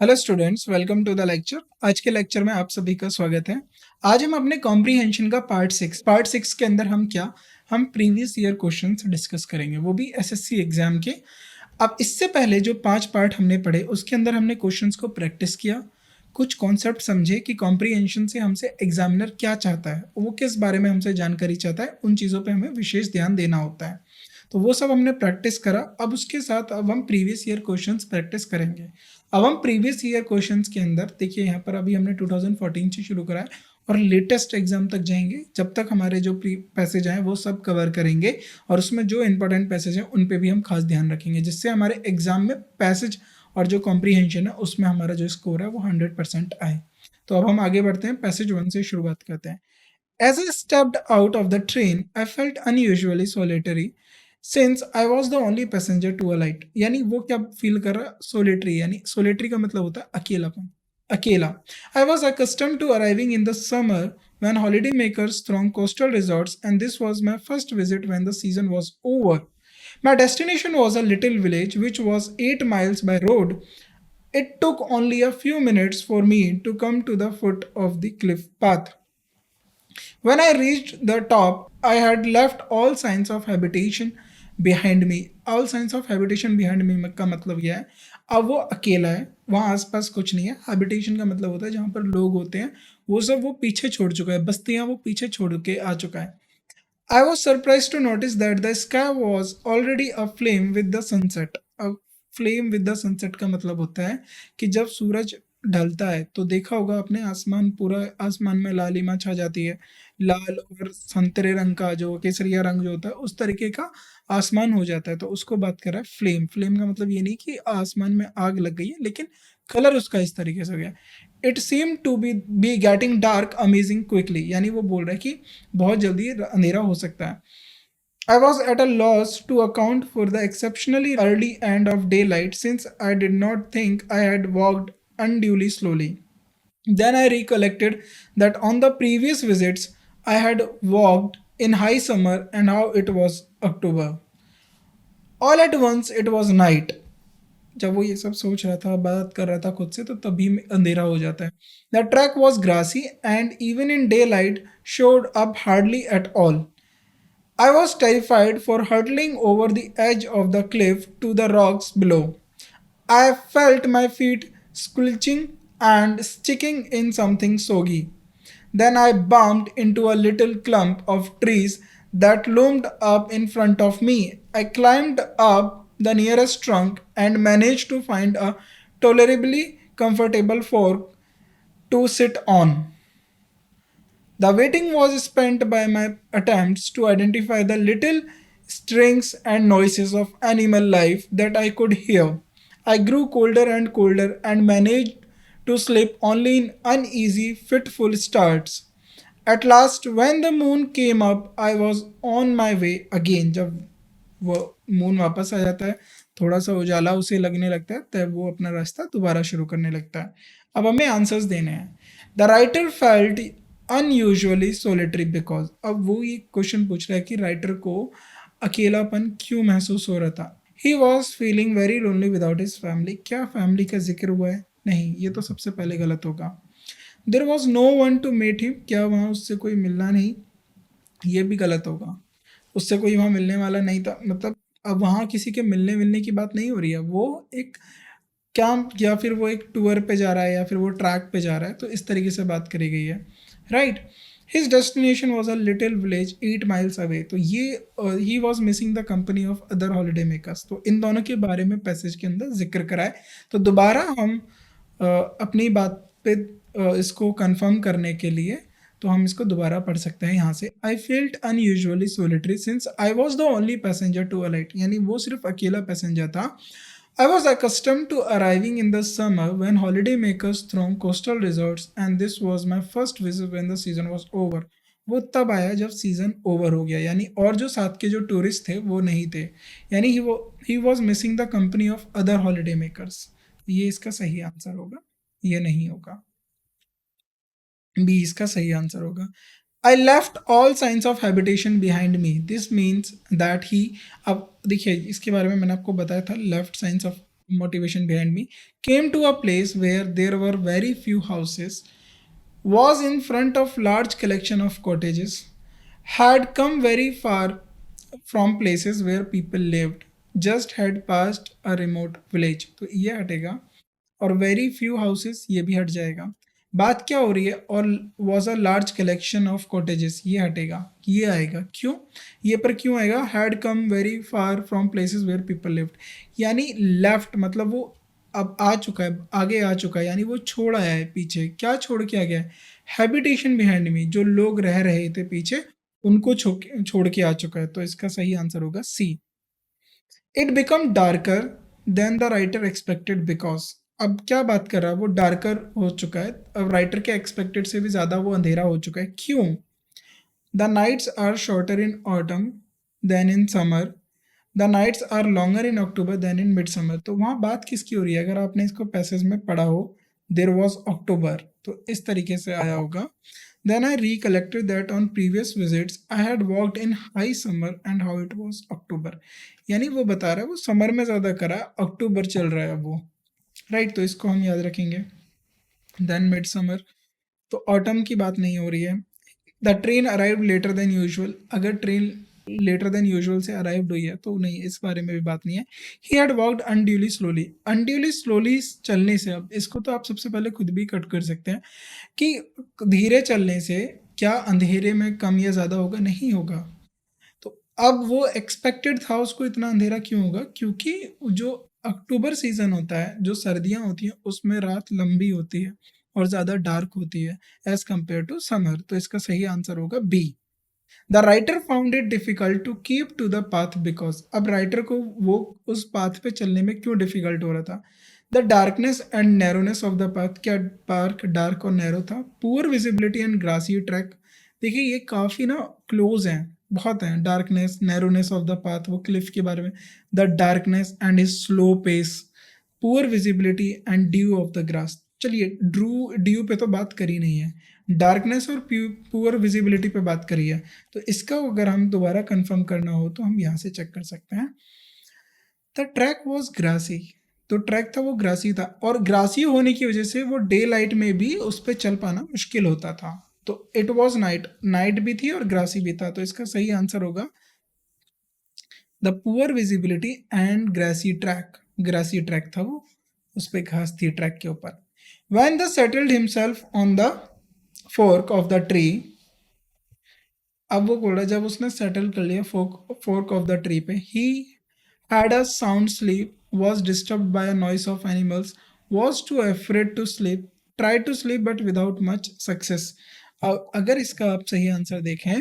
Hello students, welcome to the lecture. आज के lecture में आप सभी का स्वागत है। आज हम अपने कॉम्प्रीहेंशन का पार्ट सिक्स के अंदर हम प्रीवियस ईयर क्वेश्चंस डिस्कस करेंगे, वो भी एसएससी एग्जाम के। अब इससे पहले जो 5 पार्ट हमने पढ़े उसके अंदर हमने क्वेश्चंस को प्रैक्टिस किया, कुछ कॉन्सेप्ट समझे कि कॉम्प्रीहेंशन से हमसे एग्जामिनर क्या चाहता है, वो किस बारे में हमसे जानकारी चाहता है, उन चीज़ों पे हमें विशेष ध्यान देना होता है। तो वो सब हमने प्रैक्टिस करा। अब उसके साथ अब हम प्रीवियस ईयर क्वेश्चंस प्रैक्टिस करेंगे। अब हम प्रीवियस ईयर क्वेश्चंस के अंदर देखिए, यहाँ पर अभी हमने 2014 से शुरू करा है और लेटेस्ट एग्जाम तक जाएंगे। जब तक हमारे जो पैसेज आए वो सब कवर करेंगे और उसमें जो इंपॉर्टेंट पैसेज हैं उन पे भी हम खास ध्यान रखेंगे, जिससे हमारे एग्जाम में पैसेज और जो कॉम्प्रीहेंशन है उसमें हमारा जो स्कोर है वो 100% आए। तो अब हम आगे बढ़ते हैं, पैसेज 1 से शुरुआत करते हैं। As I stepped out of the train, I felt unusually solitary since I was the only passenger to alight। यानी वो क्या फील कर रहा, सोलिटरी, यानी सोलिटरी का मतलब होता है अकेलापन, अकेला। I was accustomed to arriving in the summer when holidaymakers throng coastal resorts, and this was my first visit when the season was over. My destination was a little village which was 8 miles by road. It took only a few minutes for me to come to the foot of the cliff path. When I reached the top, I had left all signs of habitation behind me. All signs of habitation behind me का मतलब यह है, अब वो अकेला है, वहाँ आसपास कुछ नहीं है। हैबिटेशन का मतलब होता है जहाँ पर लोग होते हैं, वो सब वो पीछे छोड़ चुका है, बस्तियाँ वो पीछे छोड़ के आ चुका है। I was surprised to notice that the sky was already aflame with the sunset. अब फ्लेम विद द सनसेट का मतलब होता है कि जब सूरज ढलता है तो देखा होगा आपने, आसमान पूरा, आसमान में लालिमा छा जाती है, लाल और संतरे रंग का, जो केसरिया रंग जो होता है उस तरीके का आसमान हो जाता है। तो उसको बात कर रहा है फ्लेम। फ्लेम का मतलब ये नहीं कि आसमान में आग लग गई है, लेकिन कलर उसका इस तरीके से हो गया। It seem to be getting dark amazing quickly, यानी वो बोल रहा है कि बहुत जल्दी अंधेरा हो सकता है। I was at a loss to account for the exceptionally early end of daylight since I did not think I had walked unduly slowly. Then I recollected that on the previous visits I had walked in high summer and how it was October. All at once it was night. जब वो ये सब सोच रहा था, बात कर रहा था खुद से, तो तभी अंधेरा हो जाता है। The track was grassy and even in daylight showed up hardly at all. I was terrified for hurtling over the edge of the cliff to the rocks below. I felt my feet squelching and sticking in something soggy. Then I bumped into a little clump of trees that loomed up in front of me. I climbed up the nearest trunk and managed to find a tolerably comfortable fork to sit on. The waiting was spent by my attempts to identify the little strings and noises of animal life that I could hear. I grew colder and colder and managed to sleep only in uneasy, fitful starts. At last, when the moon came up, I was on my way again. जब वो moon वापस आ जाता है, थोड़ा सा उजाला उसे लगने लगता है, तब वो अपना रास्ता दोबारा शुरू करने लगता है। अब हमें आंसर्स देने हैं। The writer felt unusually solitary because, अब वो ये क्वेश्चन पूछ रहा है कि राइटर को अकेलापन क्यों महसूस हो रहा था। He was feeling very lonely without his family. क्या फैमिली का जिक्र हुआ है? नहीं, ये तो सबसे पहले गलत होगा। There was no one to meet him, क्या वहाँ उससे कोई मिलना नहीं? ये भी गलत होगा, उससे कोई वहाँ मिलने वाला नहीं था। मतलब अब वहाँ किसी के मिलने मिलने की बात नहीं हो रही है, वो एक कैंप या फिर वो एक टूर पे जा रहा है या फिर वो ट्रैक पे जा रहा है, तो इस तरीके से बात करी गई है, right. His destination was a little village 8 miles away. तो ये he was missing the company of other holiday makers. तो इन दोनों के बारे में पैसेज के अंदर जिक्र कराए। तो दोबारा हम अपनी बात पे इसको कंफर्म करने के लिए तो हम इसको दोबारा पढ़ सकते हैं यहाँ से। I felt unusually solitary since I was the only passenger to alight, यानी वो सिर्फ अकेला पैसेंजर था। I was accustomed to arriving in the summer when holidaymakers throng coastal resorts, and this was my first visit when the season was over. वो तब आया जब season over हो गया, यानी और जो साथ के जो टूरिस्ट थे वो नहीं थे, यानी he was missing the company of other holiday makers. ये इसका सही आंसर होगा, ये नहीं होगा, बी इसका सही आंसर होगा। I left all signs of habitation behind me. This means that he, अब देखिए इसके बारे में मैंने आपको बताया था, left signs of motivation behind me, came to a place where there were very few houses, was in front of large collection of cottages, had come very far from places where people lived, just had passed a remote village. तो ये हटेगा, और very few houses ये भी हट जाएगा. बात क्या हो रही है, और was a large collection of cottages ये हटेगा, ये आएगा. क्यों, ये पर क्यों आएगा, had come very far from places where people lived, यानी लेफ्ट मतलब वो अब आ चुका है, आगे आ चुका है, यानी वो छोड़ आया है पीछे. क्या छोड़ के आ गया है, हैबिटेशन बिहाइंड मी, जो लोग रह रहे थे पीछे उनको छोड़ के आ चुका है. तो इसका सही आंसर होगा C. It become darker than the writer expected because. अब क्या बात कर रहा है, वो डार्कर हो चुका है, अब राइटर के एक्सपेक्टेड से भी ज़्यादा वो अंधेरा हो चुका है. क्यों, the nights are shorter in autumn than in summer, the nights are longer in October than in midsummer. तो वहाँ बात किसकी हो रही है, अगर आपने इसको पैसेज में पढ़ा हो, देर वॉज अक्टूबर, तो इस तरीके से आया होगा. Then I recollected that on previous visits I had walked in high summer and how it was October. यानी वो बता रहा है वो समर में ज़्यादा करा, अक्टूबर चल रहा है वो, राइट. तो इसको हम याद रखेंगे. देन मिड समर, तो ऑटम की बात नहीं हो रही है. The train arrive later than usual, अगर ट्रेन लेटर देन यूजुअल से अराइव्ड हुई है तो नहीं, इस बारे में भी बात नहीं है. He had walked unduly slowly, unduly slowly चलने से, अब इसको तो आप सबसे पहले खुद भी कट कर सकते हैं कि धीरे चलने से क्या अंधेरे में कम या ज़्यादा होगा, नहीं होगा. तो अब वो एक्सपेक्टेड था, उसको इतना अंधेरा क्यों होगा, क्योंकि जो अक्टूबर सीजन होता है, जो सर्दियां होती हैं उसमें रात लंबी होती है और ज़्यादा डार्क होती है एज कम्पेयर टू समर. तो इसका सही आंसर होगा B. The writer found it difficult to keep to the path because, अब राइटर को वो उस पाथ पे चलने में क्यों डिफिकल्ट हो रहा था. The darkness and narrowness of the path, क्या पार्क डार्क और नैरो था. Poor visibility and grassy track, देखिए ये काफ़ी ना क्लोज हैं, बहुत हैं. Darkness, narrowness of the path, वो क्लिफ के बारे में. The darkness and his slow pace, poor visibility and dew of the grass. चलिए ड्यू पे तो बात करी नहीं है, डार्कनेस और पुअर विजिबिलिटी पे बात करी है. तो इसका अगर हम दोबारा कंफर्म करना हो तो हम यहाँ से चेक कर सकते हैं. द ट्रैक वॉज ग्रासी, तो ट्रैक था वो ग्रासी था, और ग्रासी होने की वजह से वो डे लाइट में भी उस पर चल पाना मुश्किल होता था. तो इट वॉज नाइट, नाइट भी थी और ग्रासी भी था. तो इसका सही आंसर होगा the poor visibility and grassy track. Grassy track था वो, उस पर घास थी ट्रैक के ऊपर. When the settled himself on the fork of the tree, अब वो बोल रहा है जब उसने सेटल कर लिया fork of the tree पे, he had a sound sleep, was disturbed by a noise of animals, was too afraid to sleep, tried to sleep but without much success. अब अगर इसका आप सही आंसर देखें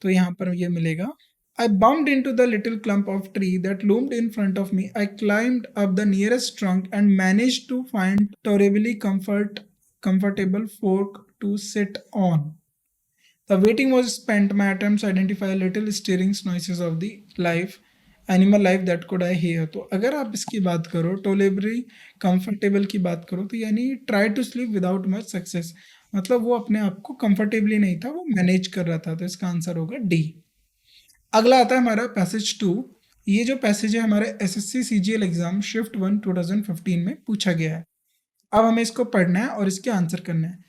तो यहाँ पर ये मिलेगा. I bumped into the little clump of tree that loomed in front of me. I climbed up the nearest trunk and managed to find tolerably comfortable fork to sit on. The waiting was spent. My attempts to identify little stirring noises of the animal life that could I hear. तो अगर आप इसकी बात करो, tolerably comfortable की बात करो, तो यानी try to sleep without much success, मतलब वो अपने आप को comfortably नहीं था, वो मैनेज कर रहा था. तो इसका आंसर होगा डी. अगला आता है हमारा पैसेज 2. ये जो पैसेज है हमारे एसएससी सीजीएल एग्जाम शिफ्ट 1 2015 में पूछा गया है. अब हमें इसको पढ़ना है और इसके आंसर करने हैं.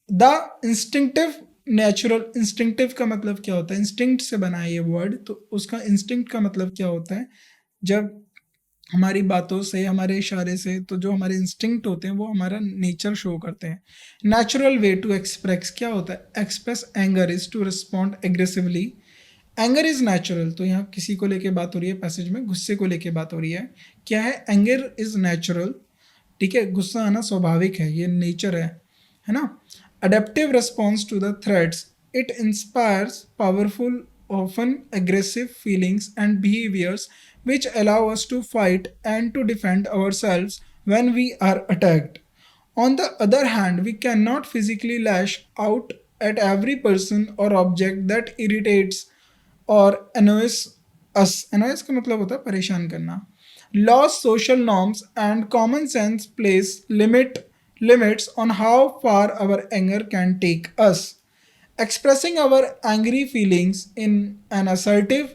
द इंस्टिंक्टिव नेचुरल, इंस्टिंक्टिव का मतलब क्या होता है, इंस्टिंक्ट से बना है ये वर्ड. तो उसका इंस्टिंक्ट का मतलब क्या होता है, जब हमारी बातों से, हमारे इशारे से, तो जो हमारे इंस्टिंक्ट होते हैं वो हमारा नेचर शो करते हैं. नेचुरल वे टू एक्सप्रेस क्या होता है, express anger is to respond aggressively. Anger is natural, तो यहाँ किसी को लेके बात हो रही है पैसेज में, गुस्से को लेके बात हो रही है. क्या है, एंगर इज नेचुरल, ठीक है, गुस्सा आना स्वाभाविक है, ये नेचर है ना. Adaptive response to the threats, it inspires powerful often aggressive feelings and behaviors which allow us to fight and to defend ourselves when we are attacked. On the other hand, we cannot physically lash out at every person or object that irritates or annoys us. Annoys का मतलब होता है परेशान करना. Laws, social norms and common sense place limits on how far our anger can take us. Expressing our angry feelings in an assertive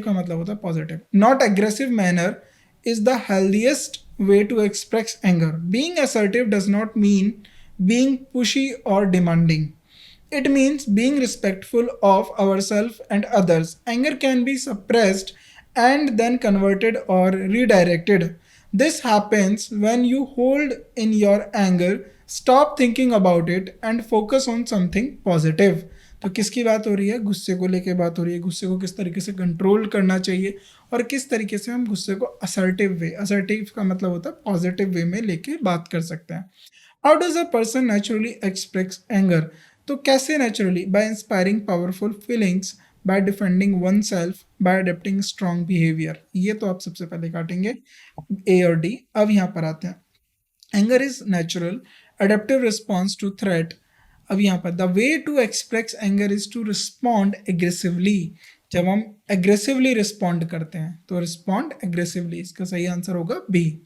का मतलब होता है positive, not aggressive manner is the healthiest way to express anger. Being assertive does not mean being pushy or demanding. It means being respectful of ourselves and others. Anger can be suppressed and then converted or redirected. This happens when you hold in your anger, stop thinking about it, and focus on something positive. तो किसकी बात हो रही है? गुस्से को लेके बात हो रही है. गुस्से को किस तरीके से कंट्रोल करना चाहिए और किस तरीके से हम गुस्से को असर्टिव का मतलब होता है पॉजिटिव वे में लेके बात कर सकते हैं. How does a person naturally express anger? तो कैसे naturally? By inspiring powerful feelings, by defending oneself, by adapting strong behaviour. ये तो आप सबसे पहले काटेंगे ए और डी. अब यहाँ पर आते हैं. Anger is natural adaptive response to threat. अब यहाँ पर the way to express anger is to respond aggressively. जब हम एग्रेसिवली रिस्पॉन्ड करते हैं तो रिस्पॉन्ड एग्रेसिवली. इसका सही आंसर होगा B.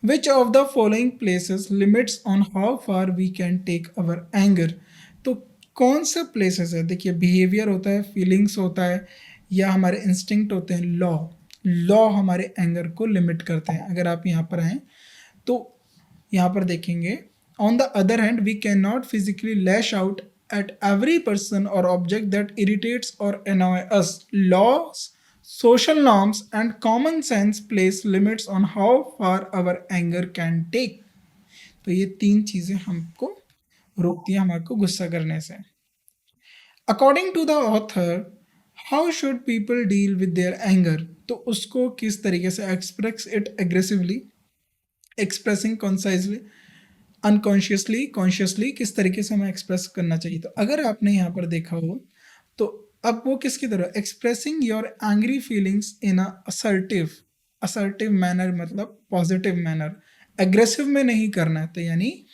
Which of the following places limits on how far we can take our anger? तो कौन से प्लेसेस है? देखिए बिहेवियर होता है, फीलिंग्स होता है, या हमारे इंस्टिंक्ट होते हैं, लॉ हमारे एंगर को लिमिट करते हैं. अगर आप यहाँ पर आएँ तो यहाँ पर देखेंगे on the other hand we can not physically lash out at every person or object that irritates or annoy us. Laws, social norms and common sense place limits on how far our anger can take. तो ये तीन चीजें हमको रोकती हैं हमको गुस्सा करने से. According to the author, how should people deal with their anger? तो उसको किस तरीके से express it aggressively, expressing concisely, unconsciously, consciously, किस तरीके से हमें एक्सप्रेस करना चाहिए. तो अगर आपने यहाँ पर देखा हो तो अब वो किसकी तरह? Expressing your angry feelings in assertive manner, मतलब पॉजिटिव मैनर. एग्रेसिव में नहीं करना है. तो यानी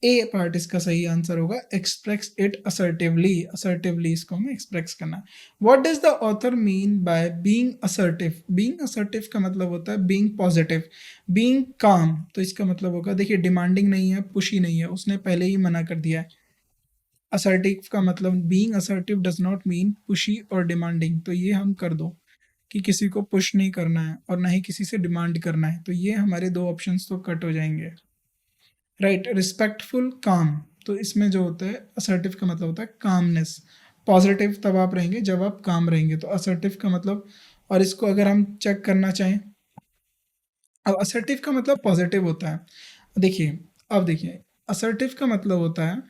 ए पार्ट इसका सही आंसर होगा. एक्सप्रेस इट असर्टिवली इसको हमें एक्सप्रेस करना. What does the author mean by being assertive? Being assertive का मतलब होता है बीइंग पॉजिटिव, बीइंग काम. तो इसका मतलब होगा, देखिए डिमांडिंग नहीं है, पुशी नहीं है, उसने पहले ही मना कर दिया है. असर्टिव का मतलब being assertive does not mean pushy और डिमांडिंग. तो ये हम कर दो कि किसी को पुश नहीं करना है और ना ही किसी से डिमांड करना है. तो ये हमारे दो ऑप्शंस तो कट हो जाएंगे. राइट. रिस्पेक्टफुल, काम. तो इसमें जो होता है असर्टिव का मतलब होता है कामनेस. पॉजिटिव तब आप रहेंगे जब आप काम रहेंगे. तो असर्टिव का मतलब, और इसको अगर हम चेक करना चाहें, अब असर्टिव का मतलब पॉजिटिव होता है. अब देखिए असर्टिव का मतलब होता है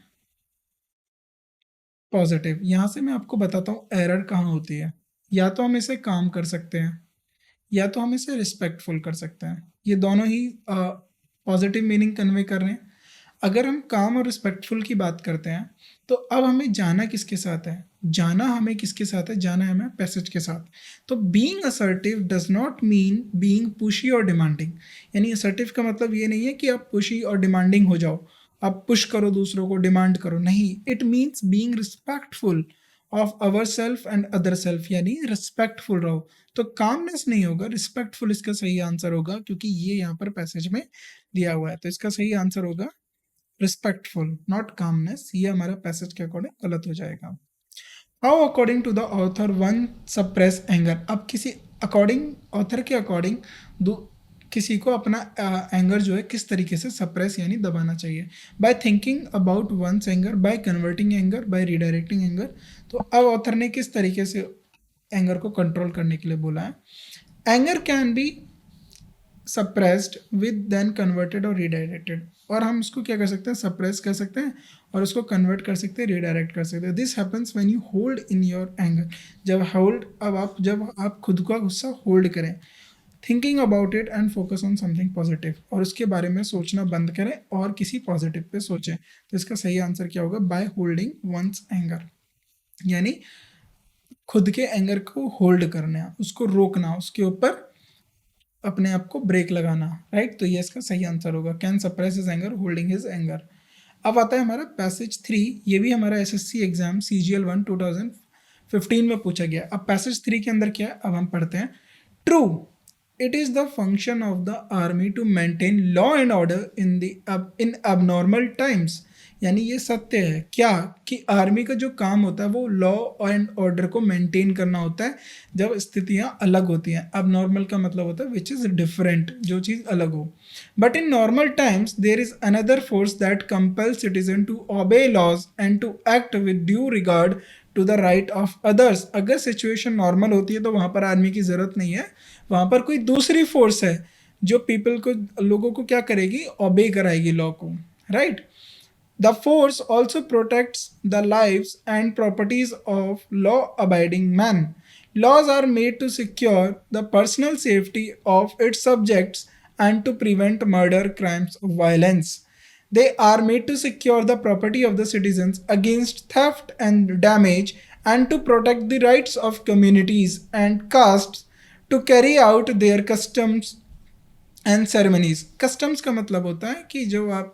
पॉजिटिव. यहाँ से मैं आपको बताता हूँ एरर कहाँ होती है. या तो हम इसे काम कर सकते हैं या तो हम इसे रिस्पेक्टफुल कर सकते हैं. ये दोनों ही पॉजिटिव मीनिंग कन्वे कर रहे हैं. अगर हम काम और रिस्पेक्टफुल की बात करते हैं तो अब हमें जाना किसके साथ है? जाना है हमें पैसेज के साथ. तो being assertive does not mean being pushy और डिमांडिंग. यानी असर्टिव का मतलब ये नहीं है कि आप पुशी और डिमांडिंग हो जाओ, आप पुश करो दूसरों को, डिमांड करो. नहीं, it means being respectful of our self and other self. यानी रिस्पेक्टफुल रहो. तो कामनेस नहीं होगा, रिस्पेक्टफुल इसका सही आंसर होगा, क्योंकि ये यहाँ पर पैसेज में दिया हुआ है. तो इसका सही आंसर होगा रिस्पेक्टफुल, नॉट कामनेस. ये हमारा पैसेज के अकॉर्डिंग गलत हो जाएगा. How according to the author one suppress anger? अब किसी अकॉर्डिंग, ऑथर के अकॉर्डिंग किसी को अपना एंगर जो है किस तरीके से सप्रेस यानी दबाना चाहिए. By thinking about one's anger, by converting anger, by redirecting anger. तो अब ऑथर ने किस तरीके से एंगर को कंट्रोल करने के लिए बोला है. Anger can be suppressed with then converted और रिडायरेक्टेड. और हम उसको क्या कर सकते हैं? सप्रेस कर सकते हैं और उसको कन्वर्ट कर सकते हैं, रिडायरेक्ट कर सकते हैं. This happens when you hold in your anger. जब आप खुद का गुस्सा होल्ड करें, thinking about it and focus on something positive, और उसके बारे में सोचना बंद करें और किसी पॉजिटिव पे सोचें. तो इसका सही आंसर क्या होगा? By holding one's anger. यानी खुद के एंगर को होल्ड करना, उसको रोकना, उसके ऊपर अपने आप को ब्रेक लगाना. राइट. तो ये इसका सही आंसर होगा. Can suppress his anger, holding his anger. अब आता है हमारा पैसेज 3. ये भी हमारा एसएससी एग्जाम CGL 1 2015 में पूछा गया. अब पैसेज 3 के अंदर क्या है, अब हम पढ़ते हैं. True, it is the function of the army to maintain law and order in abnormal times. यानी ये सत्य है क्या कि आर्मी का जो काम होता है वो लॉ एंड ऑर्डर को मेंटेन करना होता है जब स्थितियां अलग होती हैं। अब नॉर्मल का मतलब होता है विच इज़ डिफरेंट, जो चीज़ अलग हो। But in normal times there is another force that compel citizen to obey laws and to act with due regard to the right of others. अगर सिचुएशन नॉर्मल होती है तो वहाँ पर आर्मी की ज़रूरत नहीं है, वहाँ पर कोई दूसरी फोर्स है जो पीपल को, लोगों को क्या करेगी, ओबे कराएगी लॉ को, right. The force also protects the lives and properties of law abiding men. Laws are made to secure the personal safety of its subjects and to prevent murder, crimes, or violence. They are made to secure the property of the citizens against theft and damage and to protect the rights of communities and castes to carry out their customs and ceremonies. Customs का मतलब होता है कि जो आप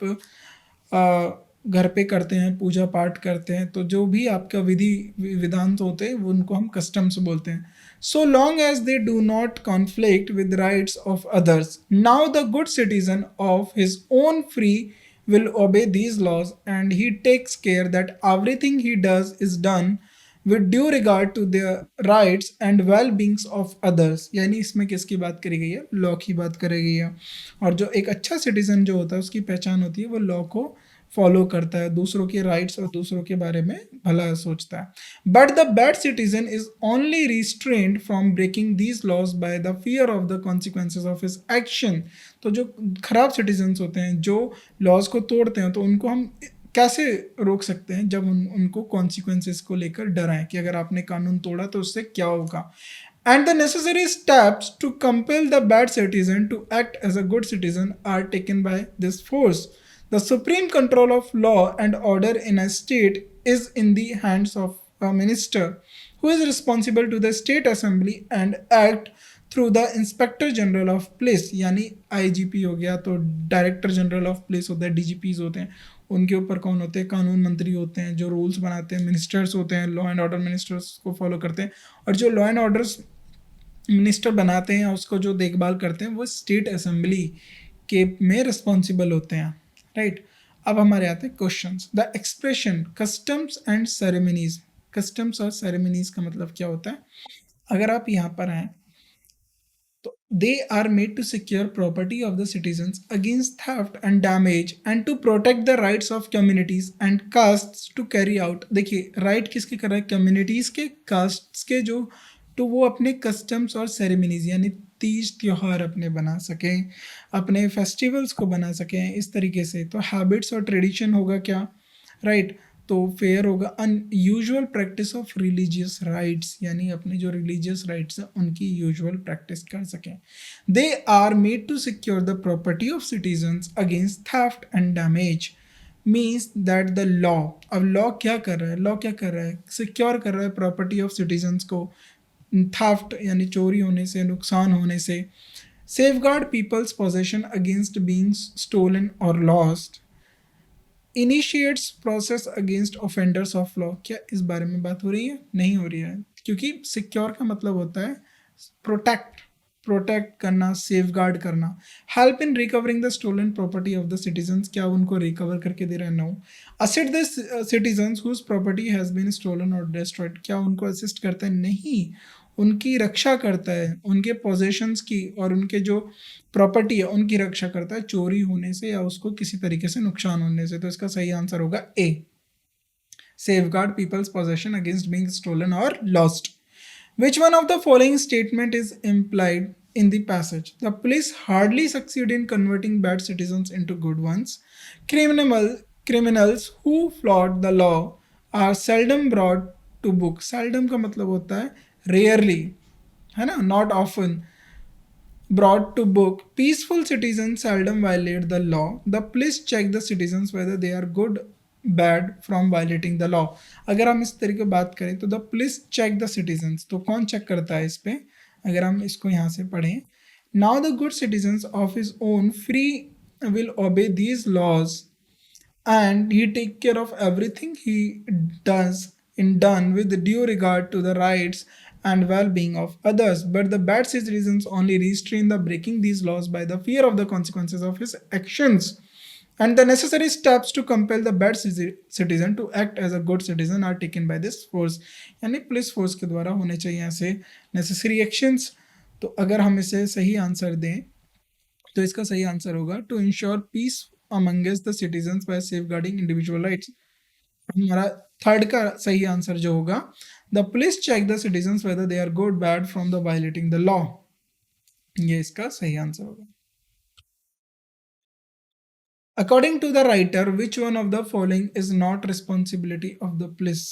घर पे करते हैं, पूजा पाठ करते हैं, तो जो भी आपका विधि विधान होते हैं वो उनको हम कस्टम्स बोलते हैं। So long as they do not conflict with rights of others, now the good citizen of his own free will obey these laws and he takes care that everything he does is done with due regard to the rights and well-beings of others। यानी इसमें किसकी बात करी गई है, law की बात करी गई है। और जो एक अच्छा सिटीजन जो होता है उसकी पहचान होती है वो लॉ को फॉलो करता है, दूसरों के राइट्स और दूसरों के बारे में भला सोचता है। But the bad citizen is only restrained from breaking these laws by the fear of the consequences of his action. तो जो खराब सिटीजन्स होते हैं, जो लॉज को तोड़ते हैं, तो उनको हम कैसे रोक सकते हैं, जब उनको कॉन्सिक्वेंसेस को लेकर डराएं कि अगर आपने कानून तोड़ा तो उससे क्या होगा। And the necessary steps to compel the bad citizen to act as a good citizen are taken by this force. The supreme control of law and order in a state is in the hands of a minister, who is responsible to the state assembly and act through the inspector general of police. यानी IGP हो गया, तो director general of police होता है, डीजीपीज होते हैं, उनके ऊपर कौन होते हैं, कानून मंत्री होते हैं जो रूल्स बनाते हैं। मिनिस्टर्स होते हैं, लॉ एंड ऑर्डर मिनिस्टर्स को फॉलो करते हैं, और जो लॉ एंड ऑर्डर्स मिनिस्टर बनाते हैं उसको जो देखभाल करते हैं वो स्टेट असेंबली के में रिस्पॉन्सिबल होते हैं, राइट। अब हमारे आते हैं questions. The expression customs and ceremonies, customs और सेरेमनीज का मतलब क्या होता है। अगर आप यहाँ पर आए तो they are made to secure property of the citizens against theft and damage and to protect the rights of communities and castes to carry out। देखिए राइट किसके कर रहा है, कम्युनिटीज़ के, कास्ट्स के, जो तो वो अपने कस्टम्स और सेरेमनीज यानी तीज त्यौहार अपने बना सकें, अपने फेस्टिवल्स को बना सकें इस तरीके से। तो हैबिट्स और ट्रेडिशन होगा क्या, राइट। तो फेयर होगा unusual practice of religious rights, यानी अपने जो रिलीजियस राइट्स हैं उनकी यूजुअल प्रैक्टिस कर सकें। They are made to secure the property of citizens against theft and damage, means that the law, अब लॉ क्या कर रहा है, लॉ क्या कर रहा है, सिक्योर कर रहा है प्रॉपर्टी ऑफ सिटीजन्स को थेफ्ट यानी चोरी होने से, नुकसान होने से। Safeguard people's possession against being stolen और lost, initiates process against offenders of law. क्या इस बारे में बात हो रही है, नहीं हो रही है, क्योंकि सिक्योर का मतलब होता है प्रोटेक्ट, प्रोटेक्ट करना, सेफ गार्ड करना। Help in recovering the stolen property of the citizens, क्या उनको रिकवर करके दे रहे हैं, no. Assist the citizens whose property has been stolen और डिस्ट्रॉयड, क्या उनको असिस्ट करता है, नहीं, उनकी रक्षा करता है, उनके पोजेशंस की और उनके जो प्रॉपर्टी है उनकी रक्षा करता है चोरी होने से या उसको किसी तरीके से नुकसान होने से। तो इसका सही आंसर होगा ए, safeguard people's possession against being stolen or lost. Which one of the following statement is implied in the passage? The police hardly succeed in converting bad citizens into good ones. Criminals who flout the law are seldom brought to book. Seldom का मतलब होता है rarely, है ना, not often brought to book. Peaceful citizens seldom violate the law. The police check the citizens whether they are good bad from violating the law। अगर हम इस तरीके बात करें तो the police check the citizens, तो कौन चेक करता है इस पे, अगर हम इसको यहाँ से पढ़ें, now the good citizens of his own free will obey these laws and he take care of everything he does in done with due regard to the rights and well-being of others, but the bad citizens only restrain the breaking these laws by the fear of the consequences of his actions। and the necessary steps to compel the bad citizen to act as a good citizen are taken by this force. यानी police force के द्वारा होने चाहिए ऐसे necessary actions. तो अगर हम इसे सही आंसर दें तो इसका सही आंसर होगा to ensure peace amongst the citizens by safeguarding individual rights. हमारा थर्ड का सही आंसर जो होगा the police check the citizens whether they are good bad from the violating the law, ये इसका सही आंसर होगा। According to the writer, which one of the following is not responsibility of the police?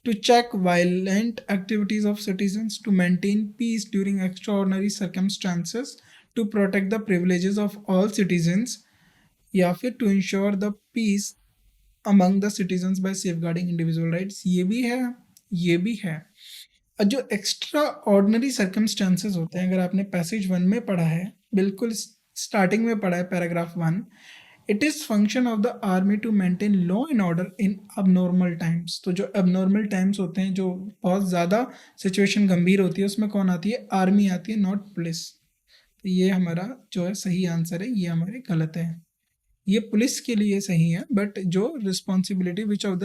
To check violent activities of citizens, to maintain peace during extraordinary circumstances, to protect the privileges of all citizens, या फिर to ensure the peace among the citizens by safeguarding individual rights। ये भी है, ये भी है। जो extra ordinary circumstances होते हैं, अगर आपने पैसेज 1 में पढ़ा है, बिल्कुल स्टार्टिंग में पढ़ा है paragraph 1, it is function of the army to maintain law and order in abnormal times. तो जो अबनॉर्मल टाइम्स होते हैं, जो बहुत ज़्यादा सिचुएशन गंभीर होती है, उसमें कौन आती है? आर्मी आती है, नॉट पुलिस। तो ये हमारा जो है सही आंसर है, ये हमारे गलत है। ये पुलिस के लिए सही है, बट जो responsibility which of the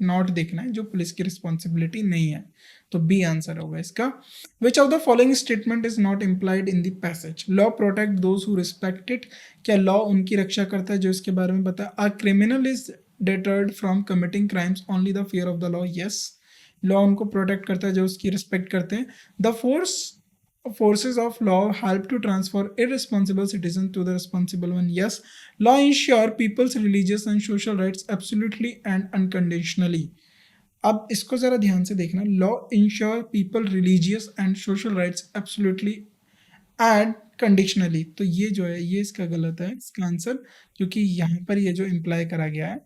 not देखना है, जो पुलिस की रिस्पॉन्सिबिलिटी नहीं है। तो बी आंसर होगा इसका। Which of the following statement is not implied in the passage? Law protect those who respect it. क्या लॉ उनकी रक्षा करता है जो इसके बारे में बताया? A criminal is deterred from committing crimes only the fear of the law? yes, law उनको प्रोटेक्ट करता है जो उसकी रिस्पेक्ट करते हैं। The forces of law help to transfer irresponsible citizens to the responsible one? yes, law ensure people's religious and social rights absolutely and unconditionally। अब इसको जरा ध्यान से देखना, law ensure people religious and social rights absolutely and conditionally. तो ये जो है ये इसका गलत है, इसका आंसर, क्योंकि यहाँ पर ये जो इम्प्लाई करा गया है,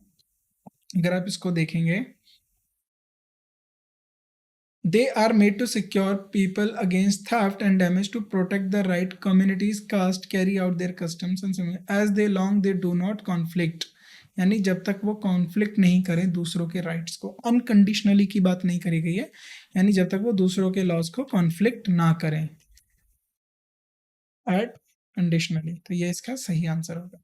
अगर आप इसको देखेंगे, they are made to secure people against theft and damage, to protect the right communities caste carry out their customs and as they long they do not conflict। यानी जब तक वो कॉन्फ्लिक्ट नहीं करें दूसरों के राइट्स को, अनकंडीशनली की बात नहीं करी गई है, यानी जब तक वो दूसरों के लॉज को कॉन्फ्लिक्ट ना करें, एट कंडीशनली। तो ये इसका सही आंसर होगा।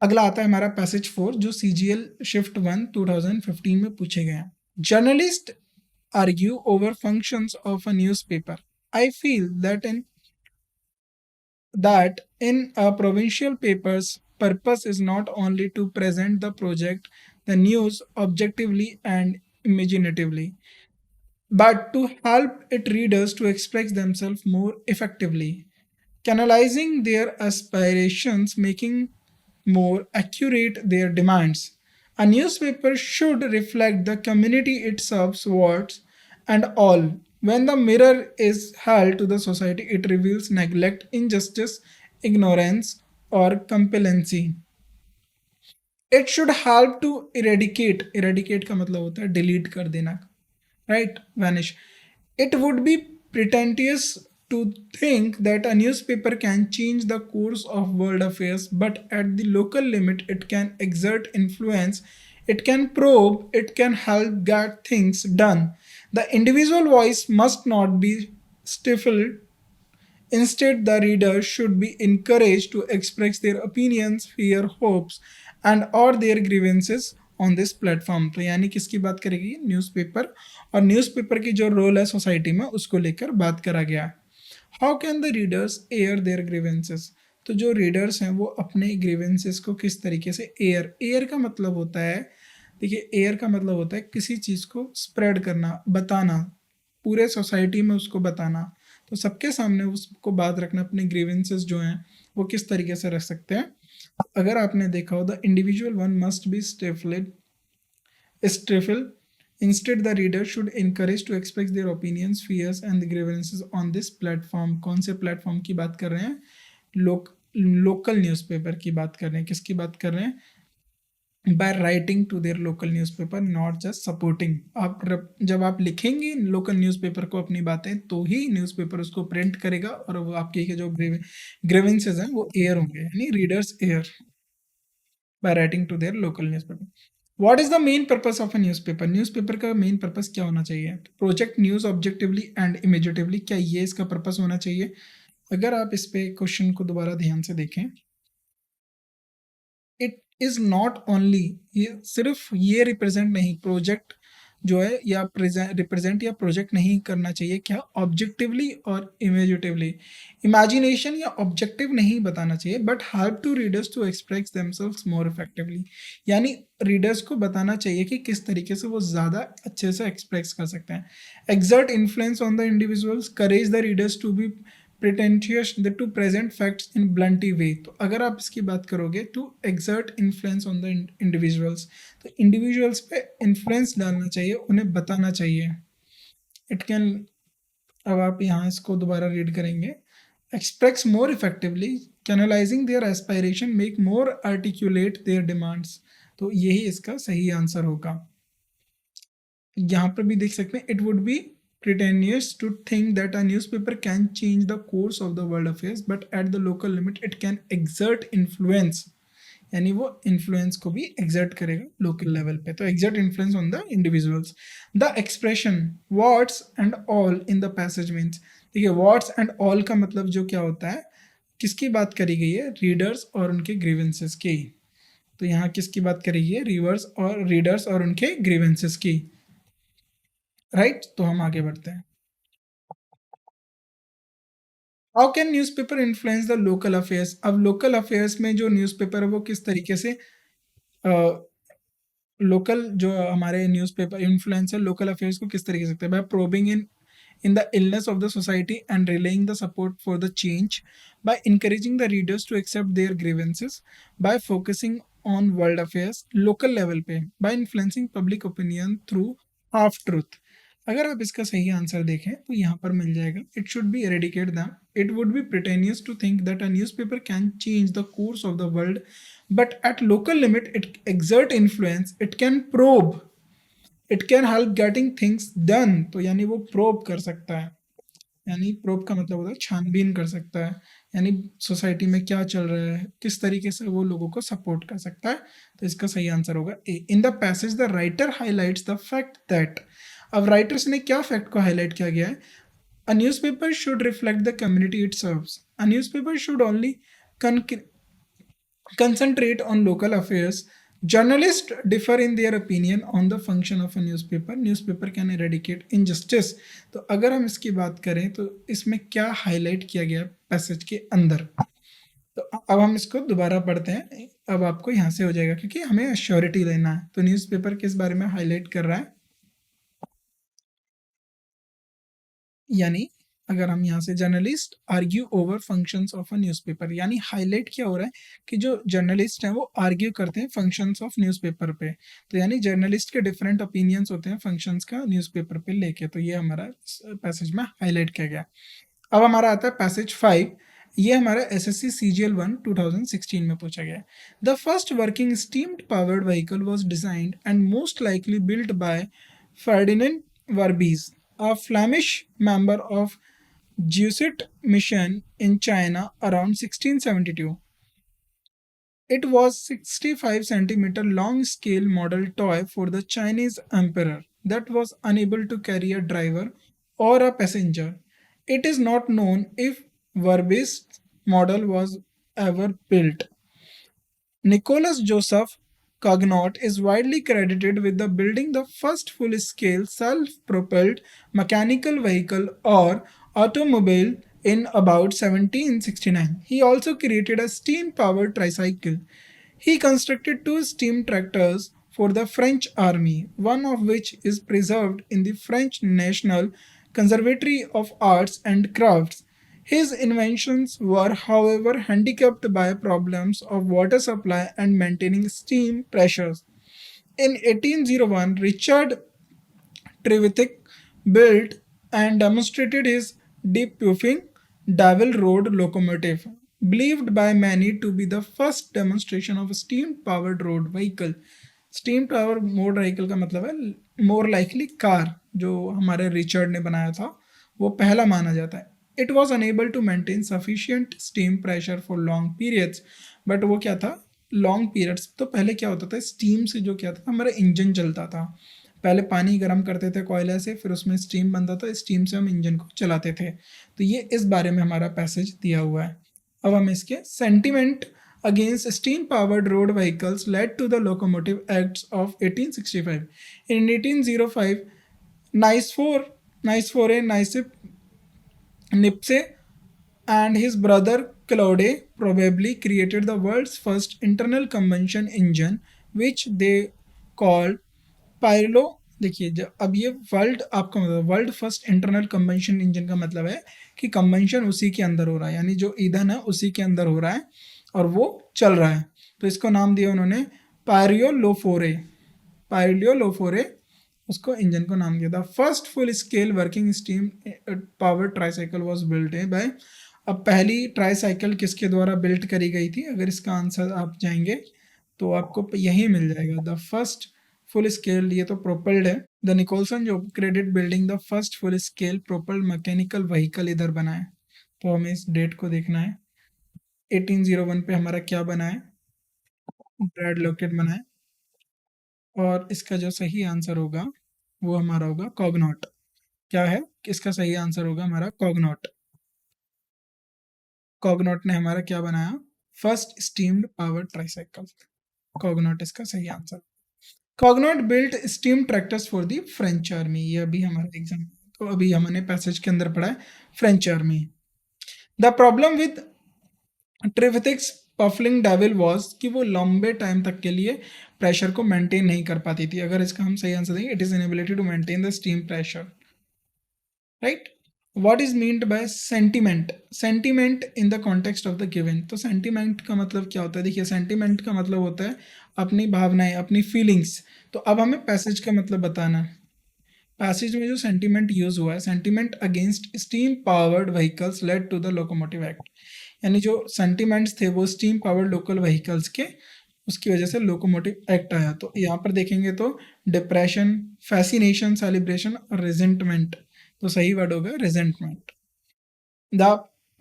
अगला आता है हमारा पैसेज 4, जो CGL शिफ्ट 1 2015 में पूछे गए हैं। Journalist argue over functions of a newspaper. I feel that in a provincial paper's purpose is not only to present the project, the news objectively and imaginatively, but to help its readers to express themselves more effectively, canalizing their aspirations, making more accurate their demands. A newspaper should reflect the community it serves, words and all. When the mirror is held to the society, it reveals neglect, injustice, ignorance, or complacency. It should help to eradicate का मतलब होता है delete कर देना, right? Vanish. It would be pretentious to think that a newspaper can change the course of world affairs, but at the local limit, it can exert influence, it can probe, it can help get things done. The individual voice must not be stifled. Instead, the reader should be encouraged to express their opinions, fear, hopes, and or their grievances on this platform. तो यानी किसकी बात करेगी? Newspaper, और newspaper की जो role है society में उसको लेकर बात करा गया है। How can the readers air their grievances? तो जो रीडर्स हैं वो अपने ग्रीवेंसेस को किस तरीके से एयर का मतलब होता है, देखिए एयर का मतलब होता है किसी चीज़ को स्प्रेड करना, बताना, पूरे सोसाइटी में उसको बताना, तो सबके सामने उसको बात रखना, अपने ग्रीवेंसेस जो हैं वो किस तरीके से रख सकते हैं। अगर आपने देखा हो, the individual one must be stifle, instead the reader should encourage to express their opinions, fears and grievances on this platform. कौन से प्लेटफॉर्म की बात कर रहे हैं? लोकल न्यूज़पेपर की बात कर रहे हैं। किसकी बात कर रहे हैं? By writing to their local newspaper, not just supporting. आप जब आप लिखेंगे लोकल न्यूज़पेपर को अपनी बातें, तो ही न्यूज़पेपर उसको प्रिंट करेगा और वो आपके जो ग्रीवेंसेस हैं वो एयर होंगे, यानी readers air by writing to their local newspaper. What is the main purpose of a newspaper? Newspaper का मेन पर्पस क्या होना चाहिए? Project news objectively and immediately, क्या ये इसका पर्पस होना चाहिए? अगर आप इस पे क्वेश्चन को दोबारा ध्यान से देखें, इज नॉट ओनली, ये सिर्फ ये रिप्रेजेंट नहीं, प्रोजेक्ट जो है या रिप्रेजेंट या प्रोजेक्ट नहीं करना चाहिए, क्या ऑब्जेक्टिवली और इमेजिटिवली, इमेजिनेशन या ऑब्जेक्टिव नहीं बताना चाहिए, but help to readers to express themselves more effectively, यानी रीडर्स को बताना चाहिए कि किस तरीके से वो ज़्यादा अच्छे से एक्सप्रेस कर सकते हैं। Exert influence on the individuals, courage the readers to be pretentious to present facts in bluntly way. तो अगर आप इसकी बात करोगे, to exert influence on the individuals, तो इंडिविजुअल्स पे इन्फ्लुएंस डालना चाहिए, उन्हें बताना चाहिए। इट कैन, अब आप यहाँ इसको दोबारा रीड करेंगे, express more effectively, canalising their aspiration, make more articulate their demands. तो यही इसका सही आंसर होगा। यहाँ पर भी देख सकते हैं, it would be pretentious to think that a newspaper can change the course of the world affairs, but at the local limit it can exert influence, यानी वो इन्फ्लुएंस को भी एक्सर्ट करेगा लोकल लेवल पे। तो exert influence on the individuals. The expression what's and all in the passage means, देखिए what's and all का मतलब जो क्या होता है, किसकी बात करी गई है, रीडर्स और उनके ग्रीवेंसेस की। तो यहाँ किसकी बात करी गई है, रीडर्स और उनके ग्रीवेंसेस की, राइट। तो हम आगे बढ़ते हैं। How can newspaper influence the local affairs. अब लोकल अफेयर्स में जो न्यूज़पेपर है वो किस तरीके से लोकल जो हमारे न्यूज़पेपर इन्फ्लुएंसर लोकल अफेयर्स को किस तरीके से सकते हैं, by probing in the illness of the society and relaying the support for the change, by encouraging the readers to accept their grievances, by focusing on world affairs local level पे, by influencing public opinion through half truth। अगर आप इसका सही answer देखें तो यहाँ पर मिल जाएगा, it should be eradicate them, it would be pretentious to think that a newspaper can change the course of the world, but at local limit it exert influence, it can probe, it can help getting things done. तो यानी वो probe कर सकता है, यानी probe का मतलब होता है छानबीन कर सकता है, यानी सोसाइटी में क्या चल रहा है, किस तरीके से वो लोगों को सपोर्ट कर सकता है। तो इसका सही आंसर होगा A. In the passage the writer highlights the fact that, अब राइटर्स ने क्या फैक्ट को हाईलाइट किया गया है, a newspaper should reflect the community it serves, a newspaper should only concentrate on local affairs. Journalists differ in their opinion on the function of a newspaper. Newspaper can eradicate injustice. तो अगर हम इसकी बात करें तो इसमें क्या highlight किया गया पैसेज के अंदर, तो अब हम इसको दोबारा पढ़ते हैं। अब आपको यहाँ से हो जाएगा क्योंकि हमें अश्योरिटी लेना है। तो न्यूज़पेपर किस बारे में हाईलाइट कर रहा है, यानी अगर हम यहाँ से journalist argue over functions of a newspaper, यानी हाईलाइट क्या हो रहा है कि जो जर्नलिस्ट हैं वो आर्ग्यू करते हैं फंक्शंस ऑफ न्यूज़पेपर पे। तो यानी जर्नलिस्ट के डिफरेंट ओपिनियंस होते हैं फंक्शंस का न्यूज़पेपर पे लेके। तो ये हमारा पैसेज में हाईलाइट किया गया। अब हमारा आता है पैसेज 5। ये हमारा एसएससी सीजीएल 1 2016 में पूछा गया है। The first working steamed powered vehicle was designed and most likely built by Ferdinand Verbiest, a Flemish member of Jesuit mission in China around 1672. It was 65 centimeter long scale model toy for the Chinese emperor that was unable to carry a driver or a passenger. It is not known if Verbi's model was ever built. Nicholas Joseph Cognot is widely credited with the building the first full-scale self-propelled mechanical vehicle or automobile in about 1769. He also created a steam-powered tricycle. He constructed two steam tractors for the French army, one of which is preserved in the French National Conservatory of Arts and Crafts. His inventions were, however, handicapped by problems of water supply and maintaining steam pressures. In 1801, Richard Trevithick built and demonstrated his deep-puffing Devil Road locomotive, believed by many to be the first demonstration of a steam-powered road vehicle. Steam power mode vehicle का मतलब है more likely car, जो हमारे Richard ने बनाया था वो पहला माना जाता है। It was unable to maintain sufficient steam pressure for long periods, but वो क्या था लॉन्ग पीरियड्स। तो पहले क्या होता था, स्टीम से जो क्या था हमारा इंजन चलता था, पहले पानी गर्म करते थे कोयले से, फिर उसमें स्टीम बनता था, स्टीम से हम इंजन को चलाते थे। तो ये इस बारे में हमारा पैसेज दिया हुआ है। अब हम इसके sentiment against steam-powered road vehicles led to the Locomotive Acts of 1865. In 1805, Nicephore Nipse and his brother Claude probably created the world's first internal combustion engine, which they called पायलो। देखिए जब अब ये वर्ल्ड आपका मतलब world first internal combustion engine का मतलब है कि कंबंशन उसी के अंदर हो रहा है, यानी जो ईंधन है उसी के अंदर हो रहा है और वो चल रहा है। तो इसको नाम दिया उन्होंने पायरियोलोफोरे। पायरियोलोफोरे उसको इंजन को नाम दिया था। First full scale working steam power tricycle was built by. अब पहली ट्राईसाइकिल किसके द्वारा बिल्ट करी गई थी? अगर इसका आंसर आप जाएंगे तो आपको यही मिल जाएगा, द फर्स्ट फुल स्केल। ये तो प्रोपल्ड है। द निकोलसन जो credit building the first full scale propelled mechanical vehicle इधर बना है। तो हमें इस डेट को देखना है। 1801 पे हमारा क्या बना है? ब्रैड लॉकेट बना है। और इसका जो सही आंसर होगा वो हमारा होगा कॉग्नॉट। क्या है? इसका सही आंसर होगा हमारा कॉग्नॉट। कॉग्नॉट ने हमारा क्या बनाया? First steamed power tricycle. Cugnot इसका सही आंसर। Cugnot built steam tractors for the French army. ये अभी हमारा एग्जाम, तो अभी हमने पैसेज के अंदर पढ़ा है French army. The problem with Trevithick's puffing devil was कि वो लंबे टाइम तक के लिए प्रेशर को मेंटेन नहीं कर पाती थी। अगर इसका हम सही आंसर देंगे, it is inability to maintain the steam pressure, right. What is meant by sentiment? Sentiment in the context of the given. तो सेंटिमेंट का मतलब क्या होता है? देखिए सेंटिमेंट का मतलब होता है अपनी भावनाएं, अपनी फीलिंग्स। तो अब हमें पैसेज का मतलब बताना है। पैसेज में जो सेंटिमेंट यूज हुआ है, sentiment against steam powered vehicles led to the locomotive act, यानी जो सेंटिमेंट्स थे वो स्टीम पावर्ड लोकल व्हीकल्स के, उसकी वजह से लोकोमोटिव एक्ट आया। तो यहाँ पर देखेंगे तो डिप्रेशन, फैसिनेशन, सेलिब्रेशन और रिजेंटमेंट। तो सही वर्ड होगा रिजेंटमेंट। द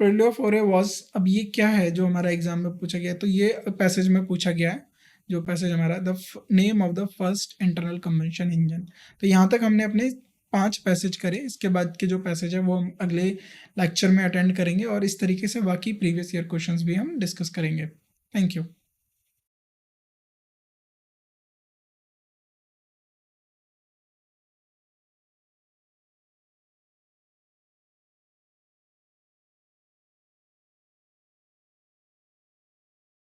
प्रिलियोफोरे वॉज, अब ये क्या है जो हमारा एग्जाम में पूछा गया है? तो ये पैसेज में पूछा गया है। जो पैसेज हमारा the name of the first internal combustion engine. तो यहाँ तक हमने अपने 5 पैसेज करे। इसके बाद के जो पैसेज है वो हम अगले लेक्चर में अटेंड करेंगे और इस तरीके से बाकी प्रीवियस ईयर क्वेश्चंस भी हम डिस्कस करेंगे। Thank you.